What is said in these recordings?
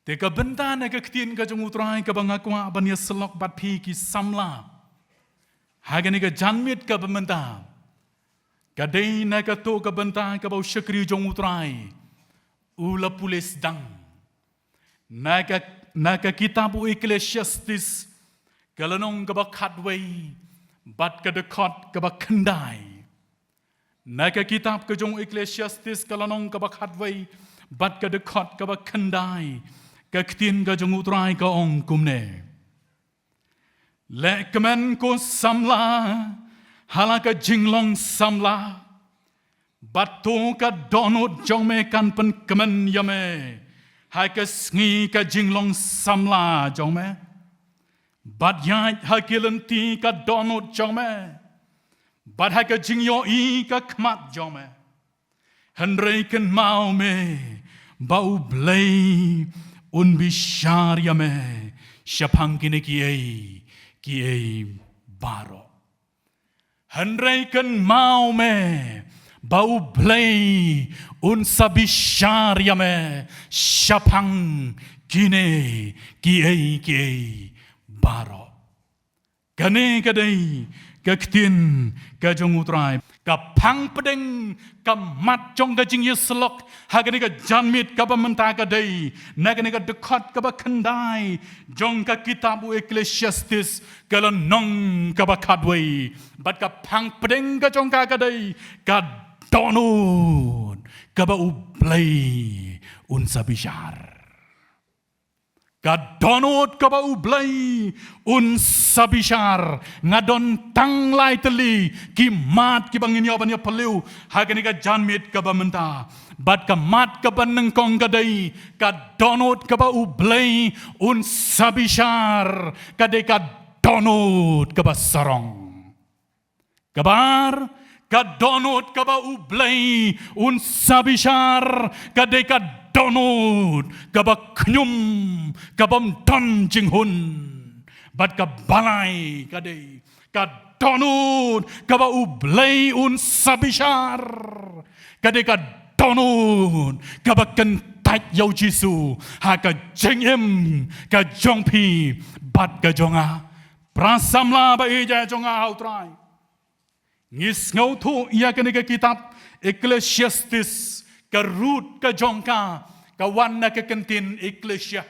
Te ka benta na ka ktin ka jong utrai ka bangakwa banya selok bat phi ki samla. Hagani ka janmit ka bementa. Ka dei na ka to ka benta ka bau syakri jong utrai. Ula pulis dang. Na ka kitabu Ecclesiastes kalanong ka ba kadway bat ka dekot ka ba kendai. Na ka kitab ka jong Ecclesiastes kalanong ka ba kadway bat ka dekot ka ba kendai. Ka ktin ka jong utrai ka ong kumne. Le kemen ko samla hala ka jinglong samla. Batu ka donut jong me kan pen kemen yame. Hai ka sngi ka jinglong samla jong me. Bat yai ha kilenti ka donut jong me. Bat hai ka jingyo i ka kmat jong me. Henrei ken mau me. Bau blei un bishar yame. Syapang kini kiai baro. Henrei ken mau me. Bau blei un sabishar yame. Syapang kini kiai baro. Kane kadai kaktin kajong utrai. Kapang pedeng kamat jong kajing yeselok. Hagani ka janmit ka pementa kadai. Nagani ka dekot ka kendai. Jong ka kitabu Ecclesiastes kalanong ka kadway. Bat kapang pedeng ka jong ka kadai. Ka donut ka ublay unsa bishar. Kadonot ka ba ublay unsa bishar ngadon tanglay teli kimat ki banginyo banyo paliw hagani ka janmit ka ba menta bat ka mat ka ba nengkong kadai kadonot ka ba ublay unsa bishar kadai kadonot ka ba sarong kabar kadonot ka ba ublay unsa bishar kadai donut kabak knyum kabam don jinghun bat kabalai kadai kadonut kaba ublay un sabishar kadai kadonut kabak kentat yau jisu ha ka jengem ka jongpi bat ka jonga prasamla ba ija jonga hautrai ngis ngau tu ia kene ka kitab Ecclesiastes Karut ka jongka kawan na kekentin Ecclesia.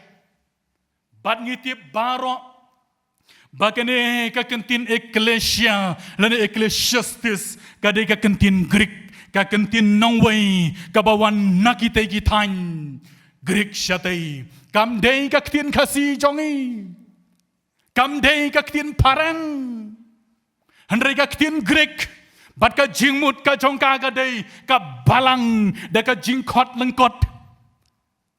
Bat ngitip baro bagane kekentin Ecclesia lane Ecclesiastes kade kekentin Greek kekentin Norway kabawan nakite kitan Greek syatei kamdei kekentin kasih jongi kamdei kekentin parang handrei kekentin Greek bat ka jingmut ka jongka kadai ka balang da ka jingkot lengkot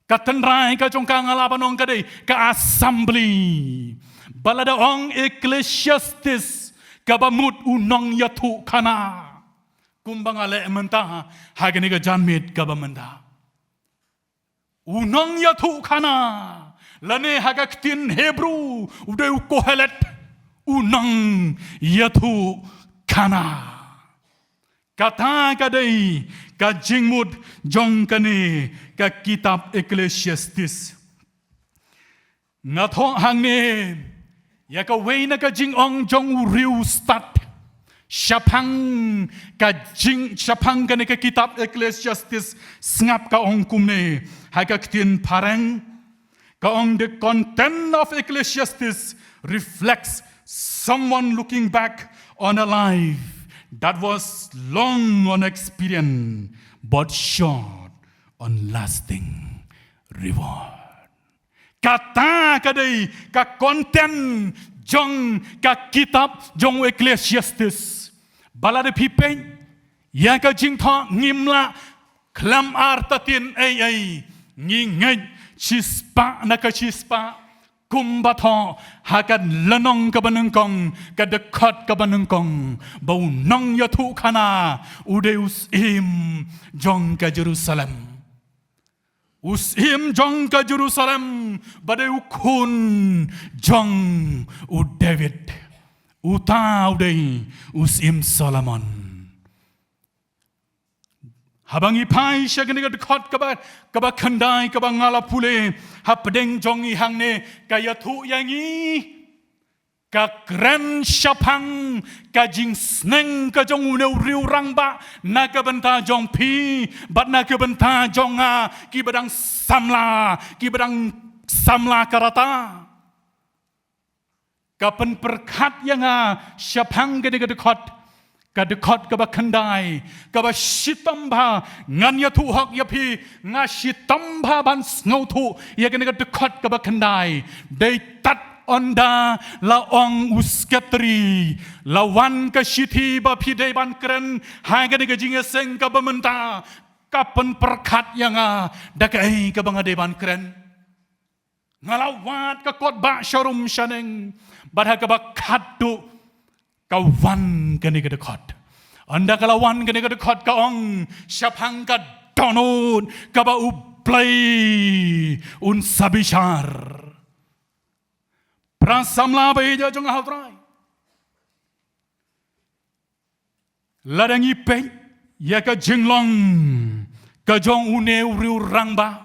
ka tenrai ka jongka ngalabanong kadai ka assembly balada ong Ecclesiastes ka bamut unong yatu kana kumbang ale menta hagani ka janmit ka bamenda unong yatu kana lane hagaktin Hebrew udeu Kohelet unong yatu kana kata kadai ka jingmut jong kane ka kitab Ecclesiastes ngathong hangne ya ka weina ka jingong jong riu stat syapang kane ka kitab Ecclesiastes ngap ka ong kumne ha ka ktin parang ka ong the content of Ecclesiastes reflects someone looking back on a life that was long on experience, but short on lasting reward. Kata kadai ka konten jong ka kitab jong Ecclesiastes. Balade pipeng ya ka jingtha ngimla klam artatin ai ngingay chispa na ka chispa kumbato hakan lanong kabanengkong kadekot kabanengkong bau nong yatu kana udeus im jong ka Jerusalem usim jong ka Jerusalem badeu kun jong u David uta udei usim Solomon Habangi pai syagani ka dekot ka khandai ka ngala pule ha pedeng jongi hangne ka yathu yangi ka kren syapang ka jing sneng ka jong uneu riu rang ba na ka benta jong pi bat na ka benta jong ki badang samla karata kapan perkat yang syapang ka dekot ka khandai ka shitamba ngan ya thu hak ya pi nga shitamba ban ngau thu ya ka dekot ka khandai dei tat onda la ong uskatri lawan ka shiti ba pi dei ban kren ha ka jing seng ka bamenta kapan perkat yang da ka bang dei ban kren ngalawat ka kot ba sharum shaneng badha ka khaddu kawan kene ka dekot anda kalawan kene ka dekot ka ong syapang ka donut ka ba uplay un sabishar prasamla ba ja jong hautrai ladang ipe ya ka jinglong ka jong uneu riu rangba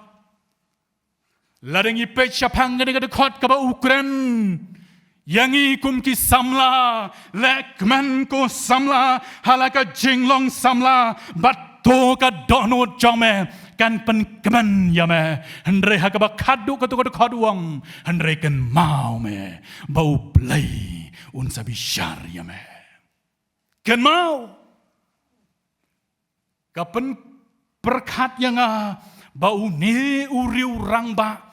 ladang ipe syapang kene ka dekot ka ba Ukraine yangi kum ki samla lekman ko samla halaka jinglong samla batto ka donut jome kan pen keman yame hendre hakaba khadu ka to khaduang hendre kan mau me bau play un sabishar yame kan mau kapen perkat yang bau ni uriu rangba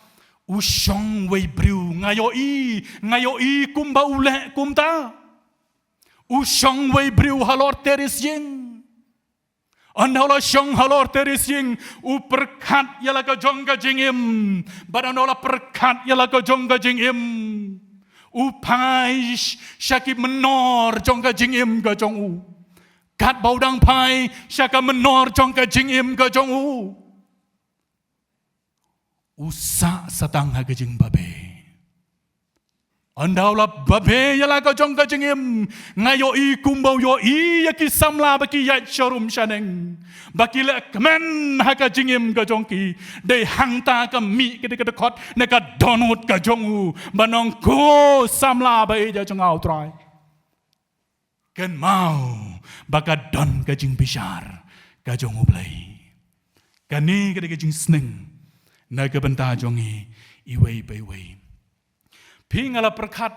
Usyong wei briu ngayoi kumba ule kumta Usyong wei briu halor teris ying Andala syong halor teris ying Uperkat yala ka jong ka jingim Badanola perkat yala ka jong ka jingim Upai syaki menor jong ka jingim ka jong u Kat baudang pai syaka menor jong ka jingim ka jong u Usa satang hagajing babe. Andaulah babe yala ka jong ka jingim ngayo I kumbau yo I yaki samla baki yat sharum shaneng baki le kemen haka jingim ka jongki de hangta ka mi ka dekot ne ka donut ka jongu banong ko samla ba ja jong au trai ken mau baka don ka jing bishar ka jongu play kani ka de jing sneng na ka benta jongi iwei bai wei pi ngala perkat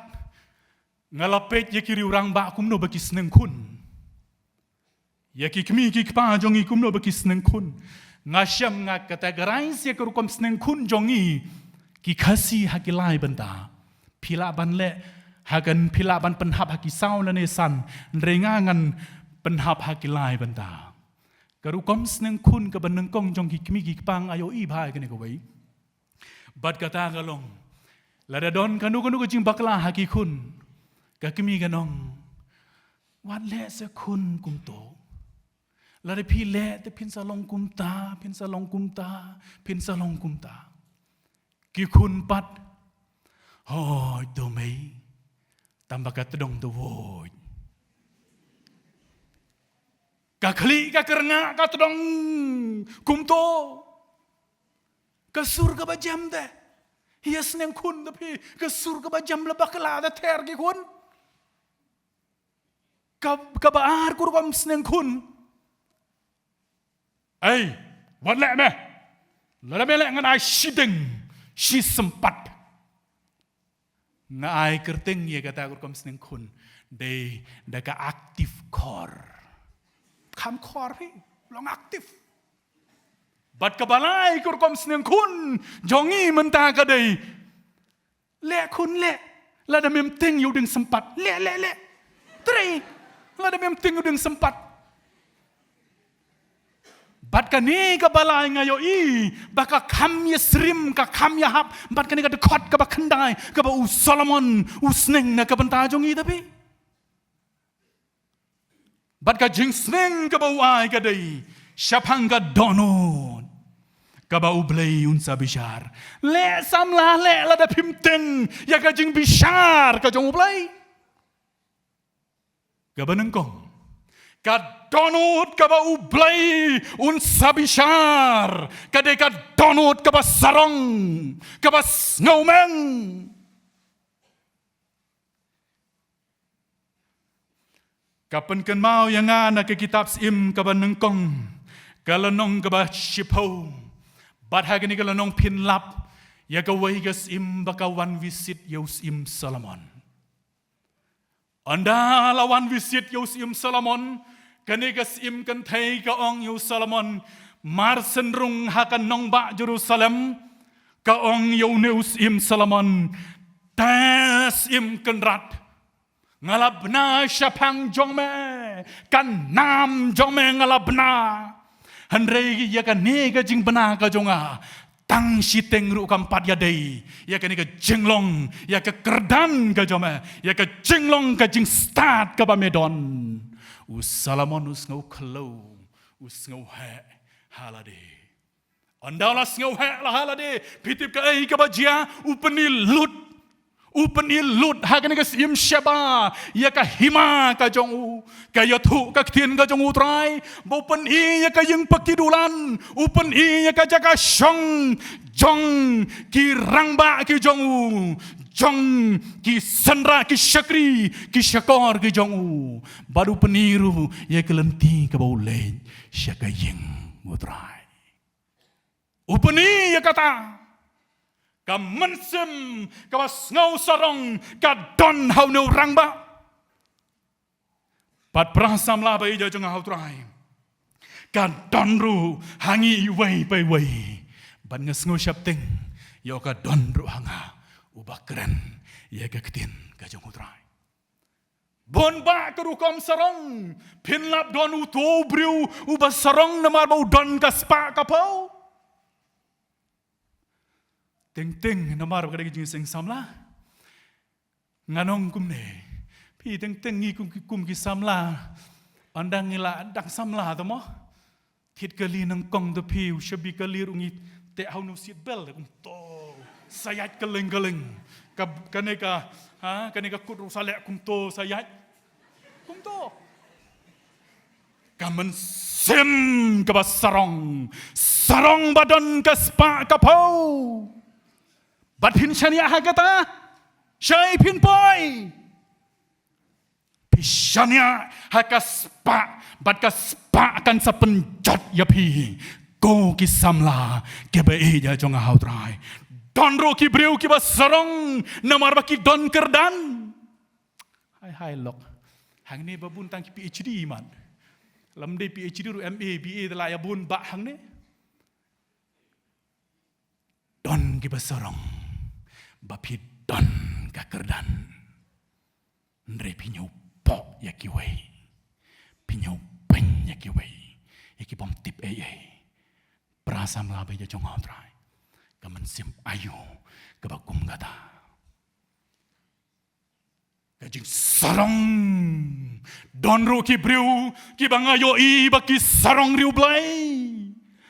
ngala pet yaki riurang ba kumno baki sneng kun yaki kmi ki kpa jongi kumno baki sneng kun ngasham nga categorize ya kerukom sneng kun jongi ki khasi hakilai benta pila ban le hagan pila ban penhap haki saw la ne san rengangan penhap hakilai benta Karukom sneng kun ka baneng kong jong kikmi kikpang ayo I bhai kene ko wei bat kata galong lada don kanu ka jing bakla haki kun ka kimi ganong wat le se kun kum to lada pi le te pin salong kum ta ki kun pat hoi do mei tambah ka tedong do woi ka kli ka kerna ka tedong kumto ka surga ba jam de hias neng kun tapi ka surga ba jam lebak la da ter ki kun ka baar kur kom sneng kun ai wat le me la me le ngan ai shideng shi sempat nga ai kerteng ye kata kur kom sneng kun de da ka aktif core Kam kor hi long aktif bat kabalai kur kom sneng kun jongi menta ka dei le kun le la da mem ting yu ding sempat le tri la da mem ting yu ding sempat bat ka ni ka balai ngayo I baka kam ye srim ka kam ya hap bat ka ni ka dekot ka ba khandai ka ba u Solomon u sneng na ka benta jongi tapi Bat ka jing sneng ka bau ai ka dei syapang ka donut ka bau blei unsa bishar le samla le la da pimteng ya ka jing bishar ka jong blei ka banengkong ka donut kaba ublay unsa bishar kadeka donut kaba sarong kaba snowman kapan kan mau yang ana ke kitab sim kaba nengkong kalanong kaba shipo bat hagani kalanong pinlap ya kawai gas im bakawan visit yaus im Solomon anda lawan visit Yosim Solomon, kanigas im kantai kaong Yos Solomon, marsen rung hakan nongba Jerusalem, kaong Yoneus im Solomon, tas im kenrat, ngalabna syapang jongme, kan nam jongme ngalabna, handrei ya kan nega jing bena ka jonga, tang siteng ru kampat ya dei ya ka ni ka jenglong ya ka kerdan ka jome ya ka jenglong ka jing start ka bamedon Solomon us ngau khlo us ngau he halade andala ngau he la halade pitip ka ai ka bajia upeni lut hakan ka sim sheba ya ka hima ka jongu ka yathu ka tien ka jongu trai bopen i ya ka yung pakidulan upen i ya ka jaka shong jong ki rangba ki jongu jong ki sandra ki syakri ki syakor ki jongu baru peniru ya ka lenti ka baule syaka yung mutrai upeni ya kata ka mensem ka ngau sarong ka don hau no rangba pat prasam la bai ja jong hau trai ka don ru hangi wei pai wei ban ngas ngau syap ting yo ka don ru hanga ubakren ye ka ketin ka jong hau trai bon ba ka ru kom sarong pinlap don u to briu u ba sarong na mar ba don ka spa ka pau Teng namar kada kijing seng samla nganong kumne pi teng ngi kum ki samla andang ngila andang samla tomo thit kali nang kong the piu shabi kali rungi te hau no sit bel kum to sayat keleng kaneka kut salek kum to sayat kum to kamen sem ka sarong badan ka spa ka pau bat pin shania hagata shai pin boy pishania hakaspa bat kaspa kan sa penjat ya pi go ki samla ke ba e ja jong hau trai don ro ki breu ki ba sarong namar ba ki don kerdan hai lok hang ne babun tang ki PhD man lam de PhD ru MA BA de la ya bun ba hang ne don ki ba sarong bapi don ka kerdan ndre pinyo pok ya ki wei pinyo pen ya ki wei ya ki bom tip prasam la be ja jong hau trai ka man sim ayu ka ba kum gata ka jing sarong don ru ki briu ki bangayo i ba ki sarong riu blai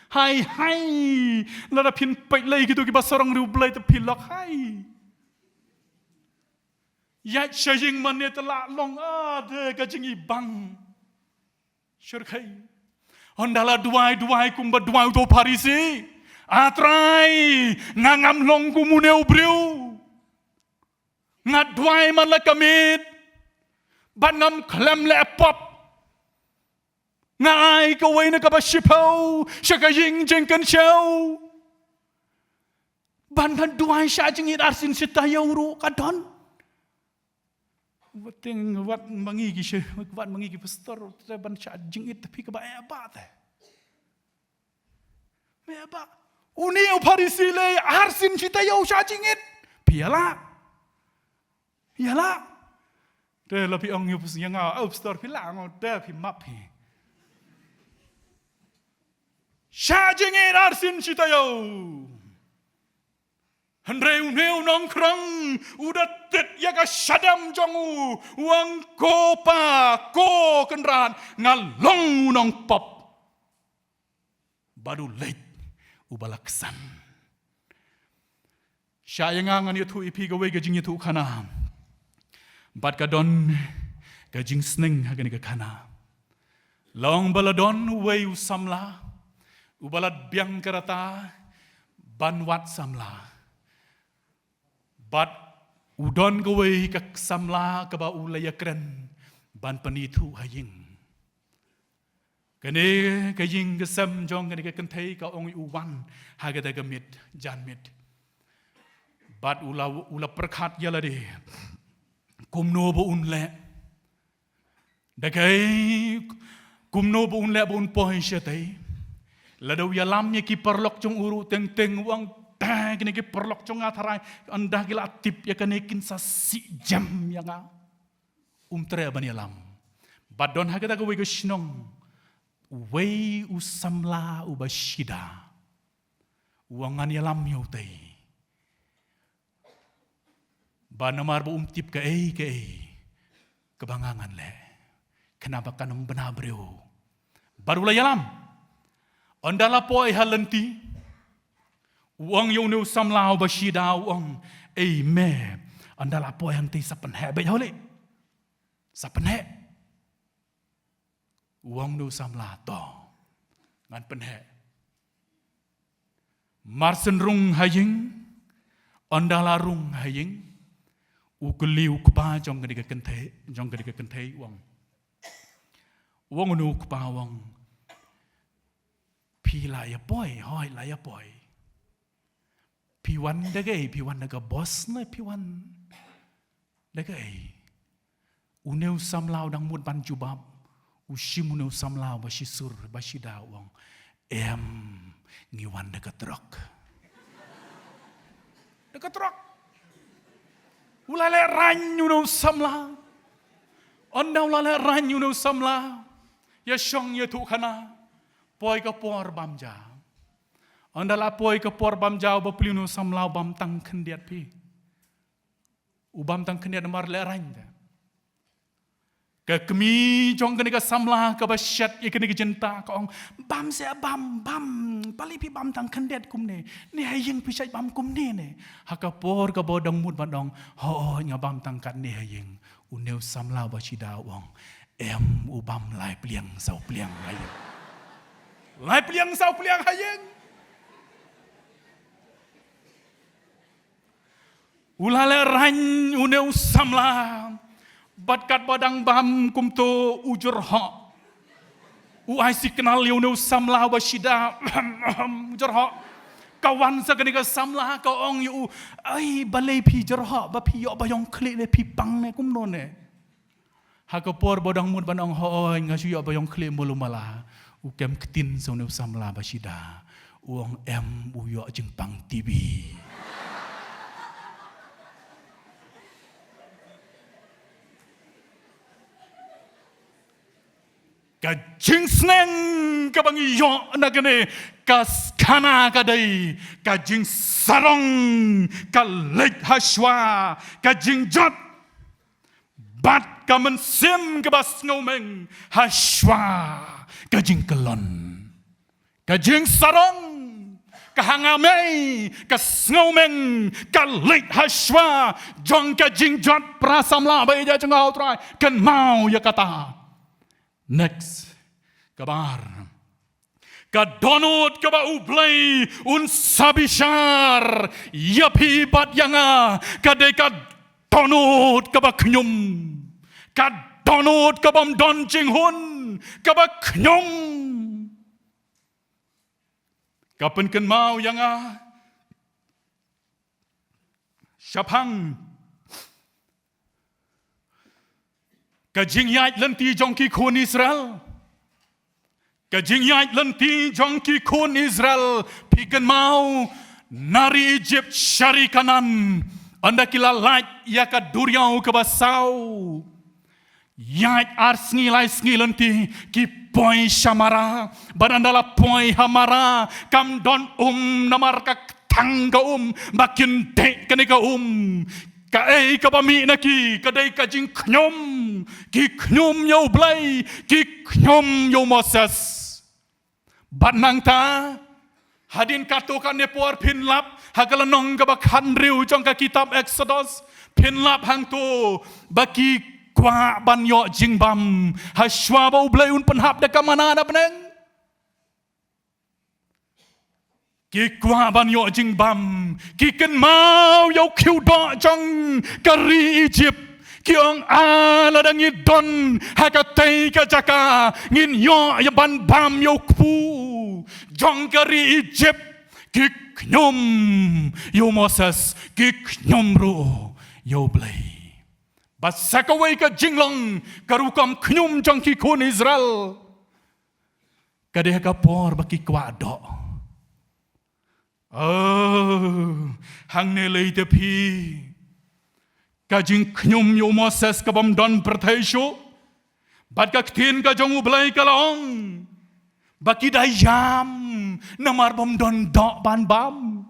hai lada pin pai lei gitu ki ba sarong riu blai te pin lok hai ya shajing man ne tela long de ka jing i bang syurkai ondala duai kum ba duai to parisi atrai ngangam long kumune ubriu ngadwai man la kamit banam klem le pop ngai ka wei na ka ba shipau shaka ying jeng kan show ban kan duai sha jing it arsin sita yauru ka don wating wat mangi gi she wat mangi gi pastor ban sha jing it tapi ka ba ba te me ba uni uparisi le arsin sita yau sha jing it piala de la pi ong yu yang au pastor pila ngo de pi map pi Shajingin arsin sitayo. Handreu neu nong krang udah tet ya ka shadam jongu uang kopa ko kenran ngalong nong pop. Baru late ubalaksan. Syayangan itu ipi gawe gajing itu kana. Bat kadon gajing sneng hagan ka kana. Long baladon uway usamla, ubalad biang kerata, banwat samla. Bat udon gaway kak samla kaba ulayakren, ban panitu haying. Kani kaying kesem jong kani kentay ka ong uwan hagada gamit janmit. Bat ula perkat yalade kumno bo unle. Dagay kumno bo unle bo unpoy siya tay. Ladaw yalam niya ki perlok jong uru teng uang ta kani ki perlok jong ataray andah gila tip ya kani kinsa si jam ya nga tre ban yalam. Bat don hagada gaway ko sinong. Way usamla ubashida uangan yalam yautay ba namar bo umtip ka kebangangan le kenapa kanong benabreu baru la yalam andala po ay halenti uang yung usamla ubashida uang me andala po ay hangti sa penhe bay hole sa penhe uang nu samla to ngan penhe marsen rung haying andala rung haying ukeliu kupa jong kadi kenthe uang nu kupa uang pi la ya boy hoi la ya boy pi wan daga boss na pi wan daga uneu samlau dang mut ban jubab usimuno samla basisur basida wong ngiwan dekat rok ulale ranyuno samla onda ulale ranyuno samla ya syong ya tukana poi ka por bamja onda la poi ka por bamja ba plino samla bam tang kendiat pi ubam tang kendiat mar le ranya kami jong kene ka samla ka basyat ye kene ka jenta ka ong bam se bam pali pi bam tang kendet kumne ni hayeng pi sai bam kumne ne hakapor ka bodong mut badong ho nya bam tang kat ni hayeng uneu samla basida wong ubam lai pliang sau pliang hayeng lai pliang sau pliang hayeng ulale ran uneu samla Batkat badang bam kumto ujur ha. Uai si kenal liu samla basida ujur ha. Kawan sakani ka samla ka ong yu ai balai pi ujur ha ba pi yo bayong klik le pi pang ne kumno ne. Hakapor badang mut banong ho ngasu yo bayong klik mulu mala. Ukem ketin so samla basida. Uang uyo jeng pang TV. Kajing seneng kabang iyo nagane kas kana kadai kajing sarong kalek haswa kajing jot bat kamen sim kebas ngomeng haswa kajing kelon kajing sarong kahangamei kas ngomeng kalek haswa jong kajing jot prasamla bayi jengau trai kan mau ya kata. Next, kabar. Kadonot kaba ublay unsabishar yapi bat yanga kadai kadonot kaba knyum kadonot kabam don jinghun kaba knyum kapan ken mau yanga syapang kajing yai lenti jongki kun Israel. Kajing yai lenti jongki kun Israel. Pikan mau nari Egypt syari kanan. Anda kila lait ya ka duriau ke basau. Yai ar sngi lenti ki poi shamara. Barandala poi hamara. Kam don namar ka tangga makin dek kene ka Kae kabami naki kadai kajing knyom ki knyom yo blay ki knyom yo Moses batnang ta hadin katokan ne por pinlap hagalanong kabakhan riu jong ka kitab Exodus pinlap hang to baki kwa ban yo jing bam ha shwa ba ublai un penhap de kamana na peneng ki kwa ban yo jing bam ki ken mau yo khiu do trong kari Egypt ki ong ala dang i don ha ka tei ka jaka ngin yo ya ban bam yo pu jong kari Egypt ki knyom yo Moses ki knyom ro yo blai ba sakawai ka jinglong karukam knyom jong ki kon Israel ka de ka por ba ki kwa do hang ne lei te pi ka jing knyum yo Moses ka bam don prathesho bat ka tin ka jong ublai ka long ba ki dai yam namar bam don do ban bam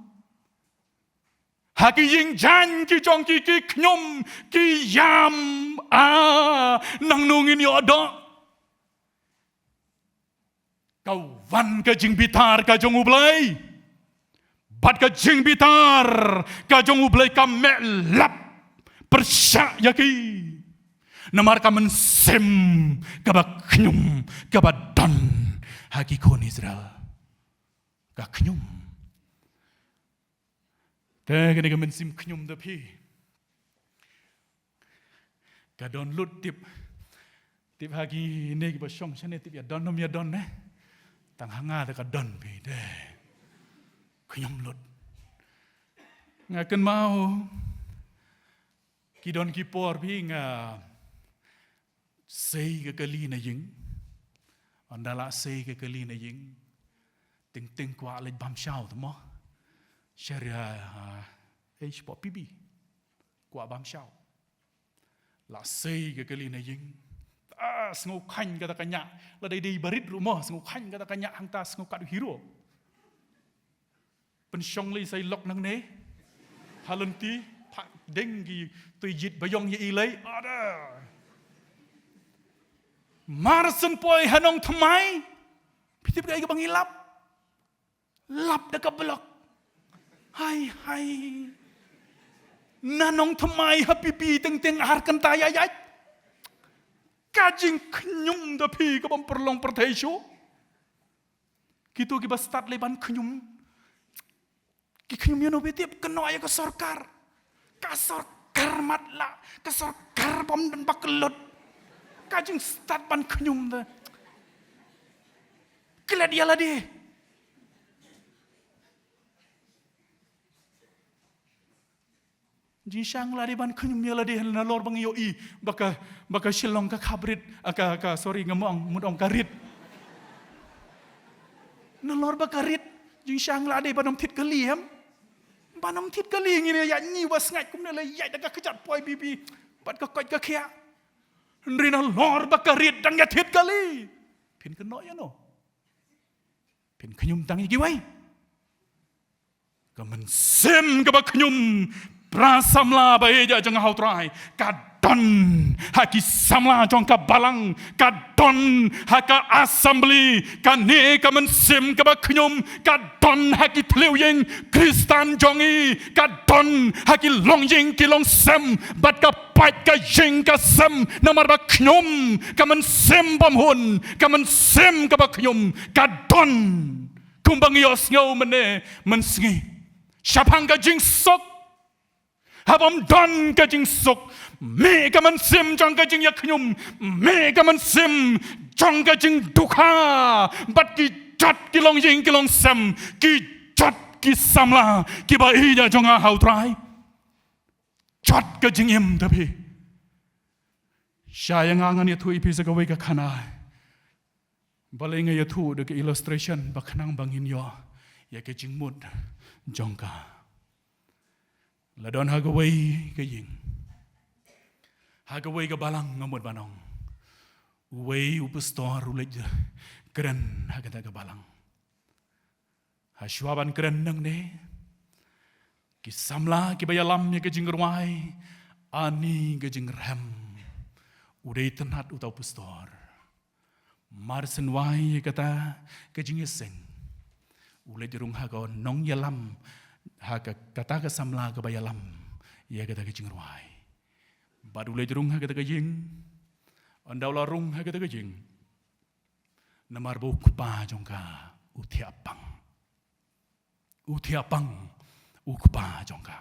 ha ki ying jan ki jong ki knyum ki yam nang nungin yo do ka wan ka jing bitar ka jong ublai bat ka jing bitar ka jong ublai ka melap persyak yaki namar ka mensem ka ba knyum ka ba don haki kon Israel ka knyum te ka ne ka mensim knyum da pi ka don lut tip hagi ne ki ba shong chane tip ya don nom ya don ne tang hanga da ka don pi de knyum lut ngaken mau ki don ki por pi nga sei ka kali na ying andala sei ka kali na ying ting kwa le bam shao to mo sharia pop pi kwa bam shao la sei ka kali na ying sngo khanh ka ta kanya la dai dei barit ru mo sngo khanh ka ta kanya hang ta sngo ka du hero pen shong li sai lok nang ne halanti phak deng gi tui jit bayong ye ilai ada marsen poi hanong thamai pitip kai ka bangilap lap da ka blok hai nanong thamai happy pi teng ar kan ta ya kajing knyum da pi ka bam perlong perthesho kitu ki ba start leban knyum ki knyum yo no betip keno ya ka sarkar matla ka sarkar bom dan bakelot kajing start ban knyum da kela dia la de ji sang la de ban knyum ya la de na lor bang yo I baka shilong ka khabrit ka sorry ngamong mudong karit na lor bakarit ji sang la de banom thit ka liam banom thit ka li ngi ya ni was ngai kum ne la ya da ka khat poi bibi bat ka koi ka khia rina lor bakarit dang ya thit ka li pin ka no ya no pin knyum dang gi wai ka man sem ka ba knyum prasamla ba eja jang hau trai ka don haki samla jong ka balang ka don haka assembly ka ne ka man sim ka ba knyum ka don haki thleu yeng kristan jongi ka don haki long yeng ki long sem bat ka pat ka yeng ka sem namar ba knyum ka man sim bam hun ka man sim ka ba knyum ka don kumbang yos ngau mene man singi shapang ka jing sok habam don ka jing sok me ka man sim jong ka jing ya knyum me ka man sim jong ka jing dukha bat ki chat ki long jing ki long sem ki chat ki samla ki ba I ja jong a hau trai chat ka jing im da pi shaya ngan ya thu pi sa ka wei ka khana balenga ya thu de illustration ba khanang bangin yo ya ka jing mut jong ka la don ha ka wei ka ying ha ka wei ka balang ngamut banong wei upastor ulej keren ha ka ta ka balang ha shwaban keren nang ne ki samla ki bayalam ya ka jing ruai ani ka jing ram udai tanat utau pastor marsen wai kata ka jing seng ulej rung ha ka nong yalam ha ka kata ka samla ka bayalam ya kata ka jing ruai Badu le jerung ha kata kajing. Andau la rung ha kata kajing. Namar buk pa jongka utiapang. Utiapang ukpa jongka.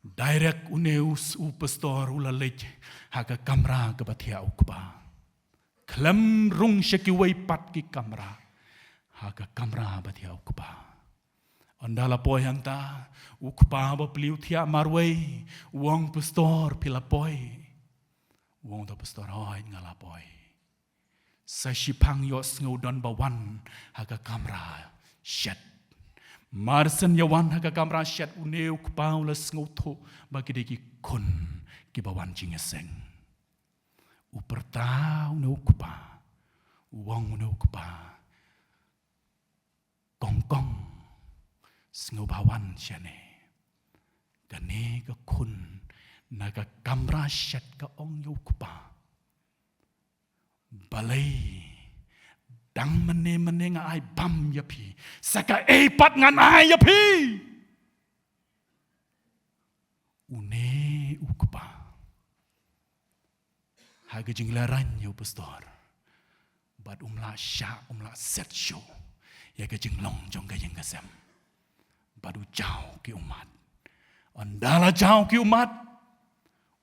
Direct uneus upastor ulalej haga kamera ke batia ukpa. Klem rung syekiwai pat ki kamera. Haga kamera batia ukpa. Andala poi hanta ukpa ba peliu tia marwai wong pastor pila poi. Wong da pastor hoi ngala poi. Sa shipang yos ngudon bawan haga kamera shet. Marsen yawan haga kamera shet uneu ukpa ulas ngutu bagi deki kun ki bawan jingeseng. Uperta uneu ukpa. Wong uneu ukpa. Kong-kong Sengubawan siane. Gane ke kun naga kamera syat ke ong yukpa. Balai dang mene-mene nga ai bam yapi. Saka eipat ngan ai yapi. Une ukpa. Haga jinglaran yu pastor. Bad umla syak umla set show. Ya ke jinglong jong gayeng kasem. Badu jauh ki umat. Andala jauh ki umat.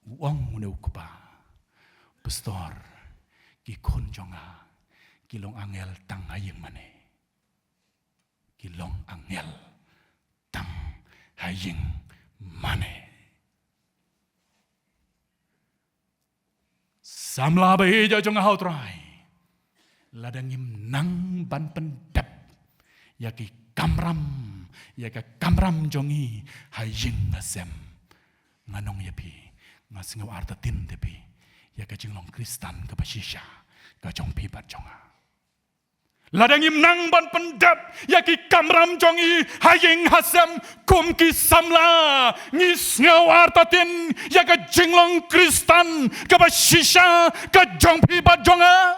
Uang une ukpa. Pastor. Ki kon jonga. Kilong angel tang hayeng mane. Kilong angel tang hayeng mane. Samla beja jonga hau trai. Ladangim nang ban pendap. Yaki kamram. Yaka kamram jongi haying ngasem nganong yapi ngasingaw artatin tepi yaka jinglong kristan kapasisya ka jong pibat jonga ladangim nang ban pendap yaki kamram jongi haying hasem kum ki samla ngisngaw artatin yaka jinglong kristan kapasisya ka jong pibat jonga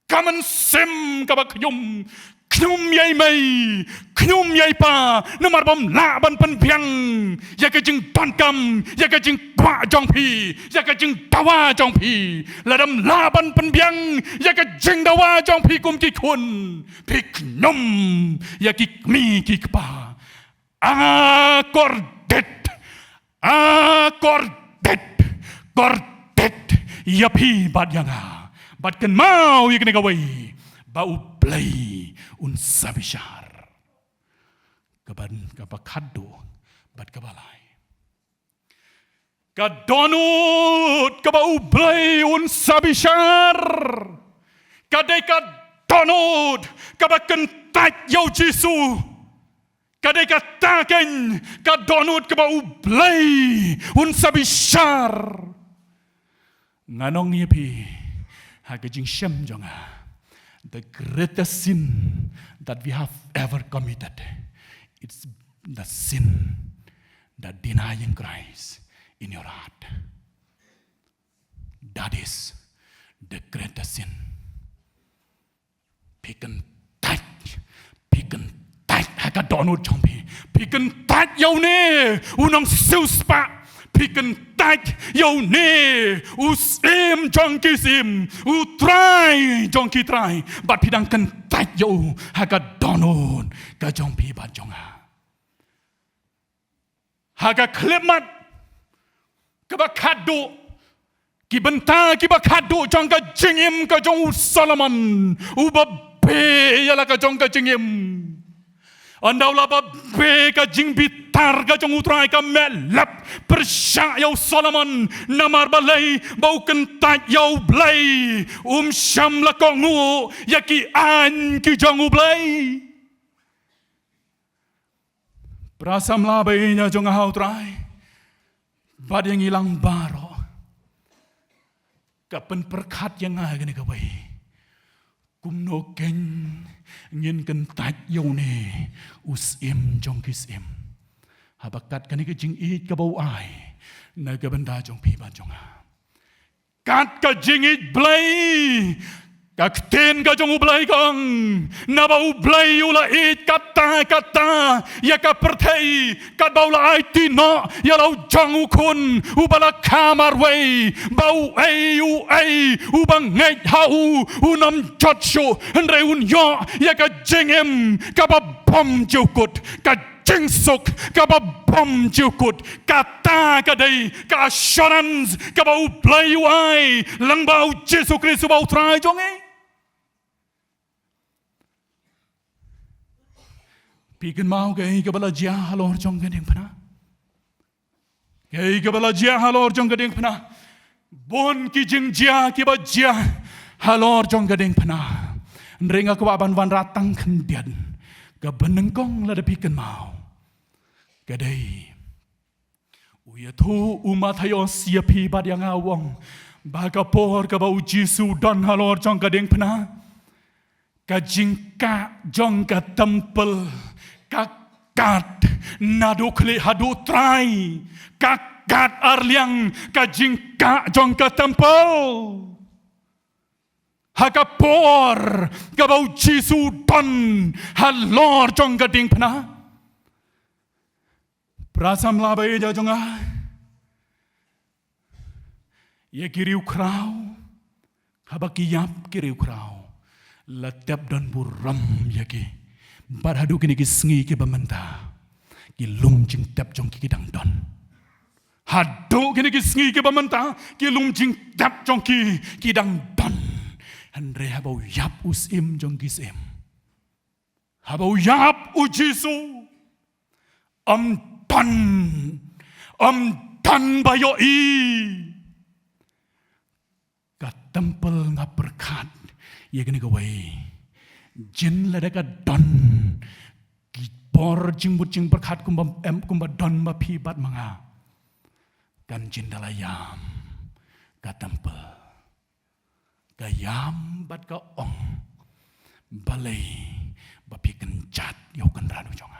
kamen sem kabakyum Knum yai mai, knum yai pa, nomor bom la ban pen piang, ya ke jing pankam, ya ke jing kwa jong pi, ya ke jing dawa jong pi, ladam la ban pen piang, ya ke jing dawa jong pi kum ki kun, pi knum, ya ki mi ki kpa, kordet, ya pi bad yanga, bad ken mau ya kene gawai, bau play. Unsabishar kaban kapakado bad kabalay kadonut kabaublay unsabishar kadai kadonut kabakentat yaw Jisu kadai kataken kadonut kabaublay unsabishar nganong yepi hagajing syam jonga. The greatest sin that we have ever committed, it's the sin that denying Christ in your heart. That is the greatest sin. Picken tight, hakadonut jombi. Picken tight yaune, unang suspa. Picken tight yaune, usim jongki sim, utrai jongki try. But pidang kan tight yau, hakadonut ka jombi ba jonga. Haga klemat, kabakado. Kibenta kibakado jongka jingim ka jong Solomon, ubabe yala ka jongka jingim. Andau laba be ka jing bitar ka jong utrai ka melap persya yau Solomon namar balai bau kentat yau blai syam la kongu yaki an ki jong blai prasam labai nya jong hau trai bad yang hilang baro kapan perkat yang agak ka bai kumno ken ngin kentat yau ne usim jong kisim habakat kani ke jing it ka bau ai na ka benda jong pi ban jong kat ka jing it blai Kakten ka jong ublay kang naba ublay ula it kata ya ka pertei kat baula IT no ya lau jang ukun ubala kamar wei bau ai ubang ngai hau unam chotsho andre un yo ya ka jengem ka ba bom jukut ka jengsuk ka ba bom jukut kata ka dei ka assurance ka ba ublay wai lang bau Jesu Kristus bau trai jong Pikan mau gay kabala jia halor jong gading pana. Gay kabala jia halor jong gading pana. Bon ki jing jia ki ba jia halor jong gading pana. Nrenga ko ban ratang kendian. Ka benengkong la de pikan mau. Gadai. Uya tu umat hayo sia pi bad yang awong. Baga por ka ba Jesu don halor jong gading pana. Ka jingka jong ka tempel. Kakat nadukli hadu trai kakat arliang kajingka jong ka tempel hakapor kabau Jesu don halor jong gading pana prasam labai ja jonga ye kiriu krau habakiyap kiriu krau latap dan buram yaki Barhadu kini kisngi ke bamenta, ki lung jing tap jong ki dang don. Hadu kini kisngi ke bamenta, ki lung jing tap jong ki dang don. Andre habau yap usim jong kisim. Habau yap ujisu. Tan bayo i. Ka tempel nga berkat, ye kini kawai. Jin la deka don bor jing but jing berkat kumba don ma pi bat manga kan jin dalayam ka tempel ka yam bat ka ong balai ba pi kenjat yo kan ranu jonga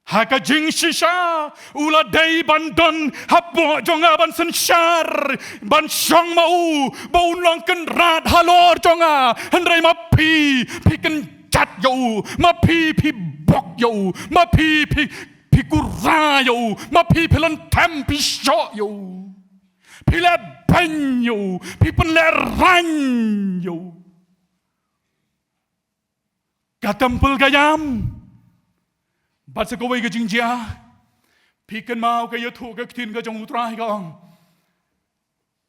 haka jing shisha ula dei ban don hapo jonga ban sensyar ban syang mau bau long ken rat halor jonga hendrai ma pi ken jat yo ma pi bok yo ma pi kura yo ma pi lan tem pi sho yo pi le ban yo pi pen le ran yo ka tempel gayam Bat sekawai ke jingjia, pikan mau ke yatu ke tin ke jong utrai kong,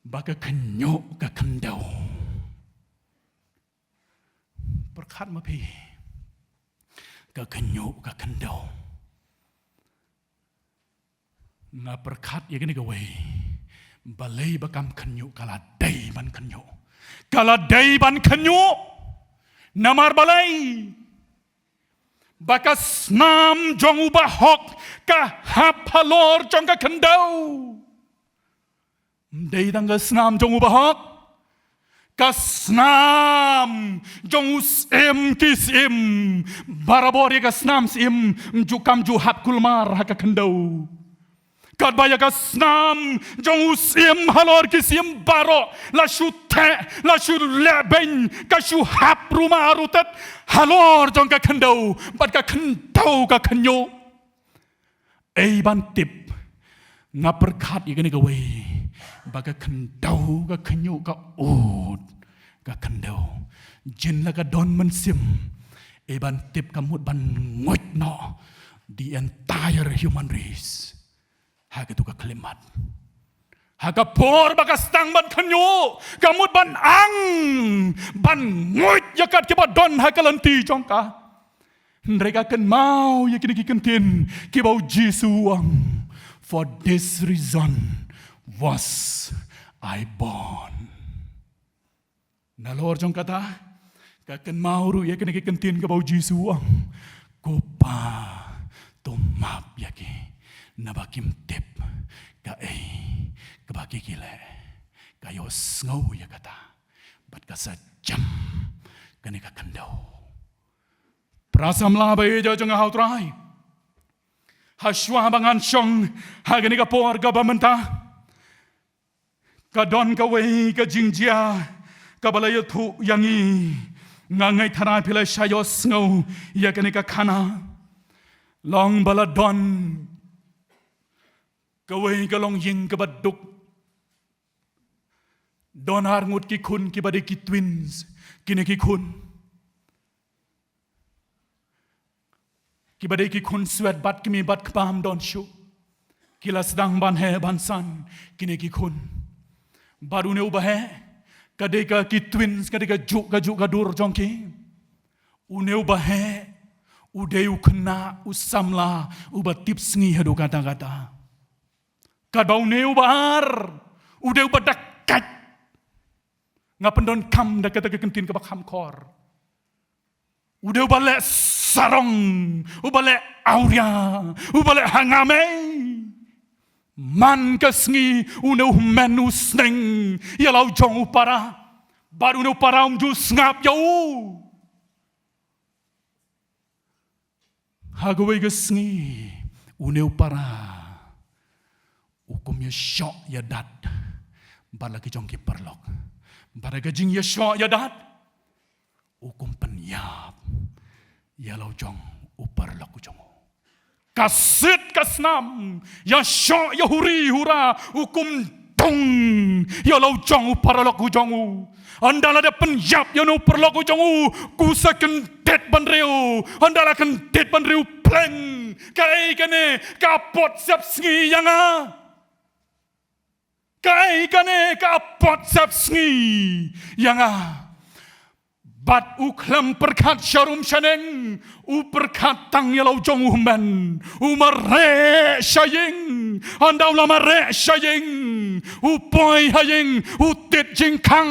baka kenyuk ke kendau, berkat mapi, ke kenyuk ke kendau, na berkat ya kini kawai, balai bakam kenyuk kaladai ban kenyuk, namar balai. Bakas nam jong ubahok ka hapalor jong ka kendau. Dei tangga snam jong ubahok ka snam jong usim kisim barabori ka snam sim jukam juhat kulmar haka kendau. Kat baya ka snam jong usim halor kisim baro la shu leben ka shu hap rumah arutat halor jong ka kendau bat ka kendau ka kenyo ban tip ngaperkat igani ka wei baga kendau ka kenyo ka od ka kendau jin la ka don mensim ban tip ka mut ban ngoit no the entire human race haga tu ka kelimat haga por bagas tang ban kanyo kamut ban ang ban ngoit yakat ke ba don haga lanti jongka mereka kan mau ya kini kentin ke bau Jesuang for this reason was I born nalor jongka ta kakan mau ru ya kini kentin ke bau Jesuang kopa tomap ya ke nabakim tip ka kabaki kile kayo sngow ya kata bat kasa jam kani ka kandau prasam la ba jo jong hau trai hashwa bangan shong hagani ka por ka bamenta ka don ka wei ka jingjia kabalaya tu yangi ngangai thana philai sayos ngau ya kanika khana long baladon kawai kalong ying kabaduk donar ngut ki kun ki bade ki twins kine ki kun ki bade ki kun sweat bat ki mi bat kpam don shu kila sedang ban he ban san kine ki kun baru ne ubah kadeka ki twins kadeka juk ka dur jongki uneu bahe udeu kena usamla uba tips ngi hadu kata-kata kadau neu bar udeu badak ngapendon kam da kata kentin ke bakam kor udeu bale sarong ubale auria ubale hangame man kasngi uneu menu sneng ya lau jong upara baru uneu para ju ngap yau hagawai kasngi uneu para ukum ya syok ya dat bala ki jong ki perlok bara ka jing ya syok ya dat ukum penyap ya lau jong uperlok jong kasit kasnam ya syok ya huri hura hukum tung ya lau jong paralok jong andala da penyap ya no perlok jong ku sakendet banreu andala kendet banreu pleng kai kane kapot sap sngi yanga kai kane kapot sap sngi yanga bat uklam perkat syarum syaneng uperkat tang yalau jong umen umare syayeng andau lamare syayeng upoi hayeng utit jingkang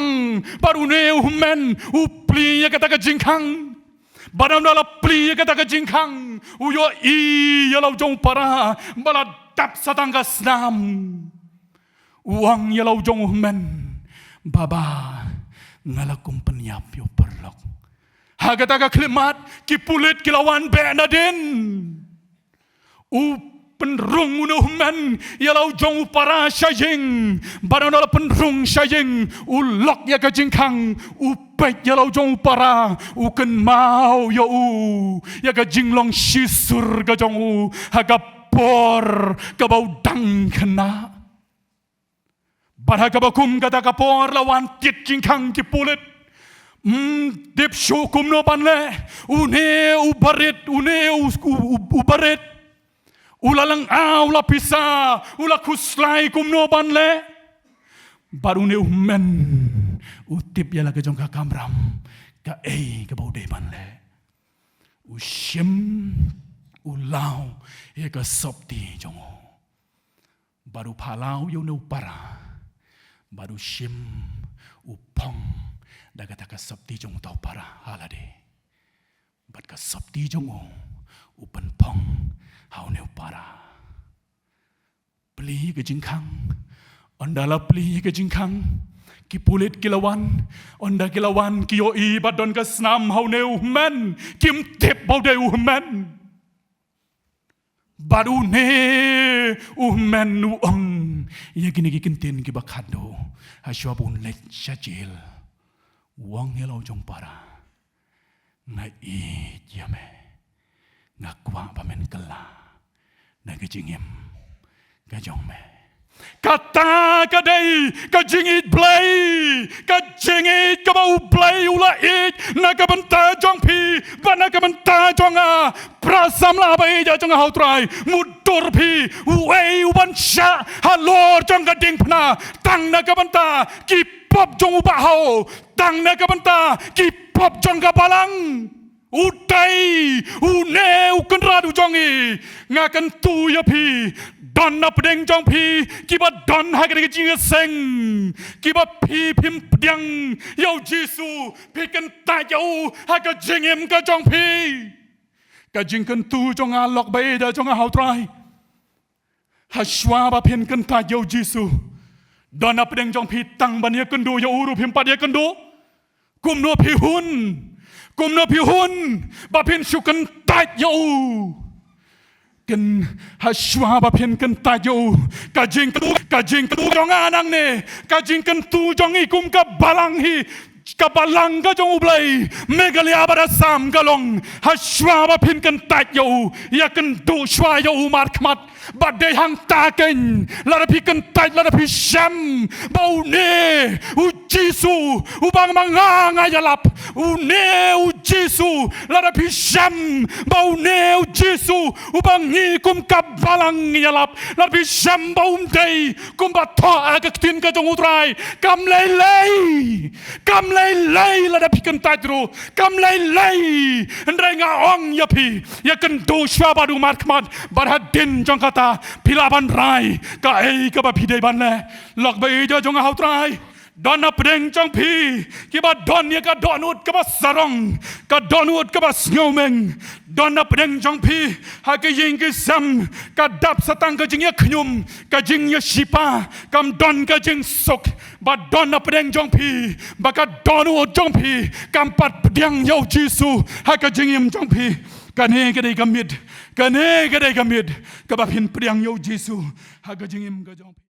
baru ne umen upli ya kata ke jingkang badam dala pli ya kata ke jingkang uyo i yalau jong para bala dap satangga snam uang yalau jong umen baba ngalakum penyap yo perlok hagataga klimat ki pulit kilawan be nadin u penrung unuhman yalau jong para syayeng badanala penrung syayeng ulok ya ka jingkang upet yalau jong para u ken mau yo u ya ka jinglong sisur ka jong u haga por ka bau dang kena Barha kabakum kata kapor lawan tit jingkang ki pulit. Dip syukum no banle. Une ubarit, ubarit. Ulalang ula pisa, ula kuslai kum no banle. Baru ne umen. Utip yala ke jong ka kamram. Ka ka baude banle. Ushim ulau ye ka sopti jongo. Baru palau yo no para. Baru shim upong daga taka sabti jong tau para halade bat ka sabti jong upen pong hau ne para pli ke jingkang ondala pli ke jingkang ki pulit kilawan onda kilawan ki yo i badon ka snam hau ne men kim tip bau de men baru ne men uang ya gini kintin ki bakado hasyabun lek syajil wang helau jong para ngai i jame ngakwa pamen kela na kejingim kajong me kata kadai kajingit blai kajingit kabau blai ula it naga benta jong pi banaga benta jonga prasam la bai ja jong hau trai mudur pi uei uban sha halor jong gading pna tang naga benta ki pop jong uba hau tang naga benta ki pop jong gabalang udai une uken radu jongi ngakan tu ya pi don na pedeng jong pi kiba don ha ke jing seng kiba pi pim pedang yo jisu pi kan ta yo ha ke jingem ka jong pi ka jing kan tu jong a lok bai da jong a hau trai ha shwa ba pen kan ta yo jisu don na pedeng jong pi tang ban ye kan do yo uru pim pa ye kan do kum no pi hun ba pen shu kan ta yo kan haswa ba pen kan tayo kajing tu jong anang ne kajing kan tu jong ikum ka balang hi kabalang ka jong ublay megalia bara sam galong haswa ba pin kan tat yo ya kan do shwa yo umar kmat badai hang taken lara pi kan tat lara pi sham bau ne u jisu ubang manganga yalap u ne u jisu lara pi sham bau ne u jisu ubang ni kum kabalang yalap lara pi sham bau dei kum ba tho agak tin ka jong utrai kam lay la da pikan tadro kam lay ndrai nga ong ya pi ya kan do shwa ba du markmat bar ha din jong kata pilaban rai ka ei ka ba pidei ban le lok ba ei jo jong hau trai don na pedeng jong pi ki ba don ya ka don ut ka ba sarong ka don ut ka ba snowmeng don na pedeng jong pi ha ka ying ki sam ka dap satang ka jing ya knyum ka jing ya shipa kam don ka jing sok ba don na pedeng jong pi ba ka don ut jong pi kam pat pedeng yo jisu ha ka jing yim jong pi kane ka dei kamit ka ba phin pedeng yo jisu ha ka jing yim ka jong pi